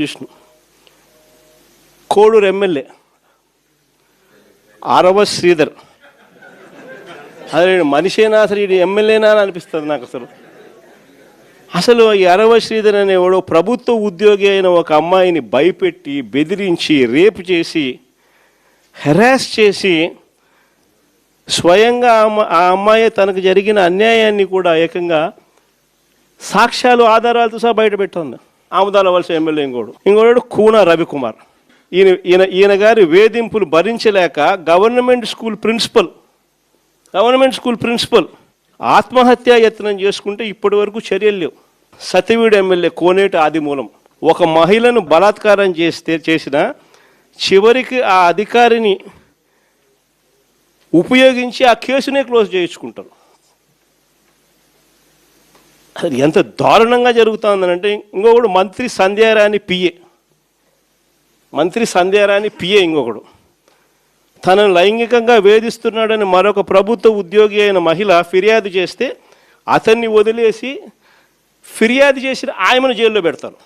చూసిన కోడూరు ఎమ్మెల్యే ఆరవ శ్రీధర్, అదే మనిషేనా అసలు ఇది ఎమ్మెల్యేనా అని అనిపిస్తుంది నాకు. అసలు ఈ అరవ శ్రీధర్ అనేవాడు ప్రభుత్వ ఉద్యోగి అయిన ఒక అమ్మాయిని భయపెట్టి బెదిరించి రేపు చేసి హెరాస్ చేసి స్వయంగా ఆ అమ్మాయి తనకు జరిగిన అన్యాయాన్ని కూడా ఏకంగా సాక్ష్యాలు ఆధారాలతో సహా బయట పెట్టింది. ఆముదాల వలస ఎమ్మెల్యే ఇంకోడు కూన రవికుమార్. ఈయన గారి వేధింపులు భరించలేక గవర్నమెంట్ స్కూల్ ప్రిన్సిపల్ ఆత్మహత్యా యత్నం చేసుకుంటే ఇప్పటి వరకు చర్యలు లేవు. సతివీడు ఎమ్మెల్యే కోనేటి ఆదిమూలం ఒక మహిళను బలాత్కారం చేసిన చివరికి ఆ అధికారిని ఉపయోగించి ఆ కేసునే క్లోజ్ చేయించుకుంటారు. అది ఎంత దారుణంగా జరుగుతుందనంటే, ఇంకొకడు మంత్రి సంధ్యారాణి పిఏ ఇంకొకడు తనను లైంగికంగా వేధిస్తున్నాడని మరొక ప్రభుత్వ ఉద్యోగి అయిన మహిళ ఫిర్యాదు చేస్తే అతన్ని వదిలేసి ఫిర్యాదు చేసిన ఆయమను జైల్లో పెడతారు.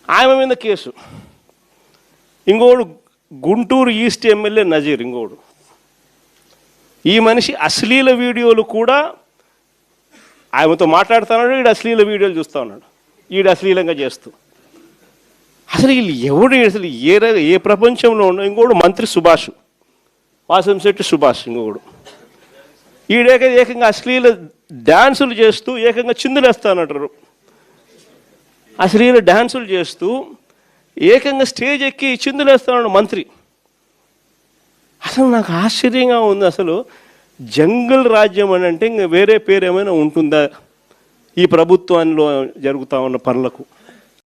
ఆయమ మీద కేసు. ఇంకోడు గుంటూరు ఈస్ట్ ఎమ్మెల్యే నజీర్ ఇంకోడు. ఈ మనిషి అశ్లీల వీడియోలు కూడా ఆయనతో మాట్లాడుతున్నాడు, ఈడు అశ్లీల వీడియోలు చూస్తూ ఉన్నాడు, ఈడు అశ్లీలంగా చేస్తూ. అసలు వీళ్ళు ఎవడు అసలు ఏ ప్రపంచంలో ఉండవు. ఇంకోడు మంత్రి సుభాష్, వాసంశెట్టి సుభాష్ ఇంకొకడు. ఏకంగా అశ్లీల డ్యాన్సులు చేస్తూ ఏకంగా చిందులేస్తానంటారు. అశ్లీల డ్యాన్సులు చేస్తూ ఏకంగా స్టేజ్ ఎక్కి చిందులేస్తాడు మంత్రి. అసలు నాకు ఆశ్చర్యంగా ఉంది. అసలు జంగల్ రాజ్యం అని అంటే ఇంకా వేరే పేరు ఏమైనా ఉంటుందా ఈ ప్రభుత్వంలో జరుగుతూ ఉన్న పనులకు?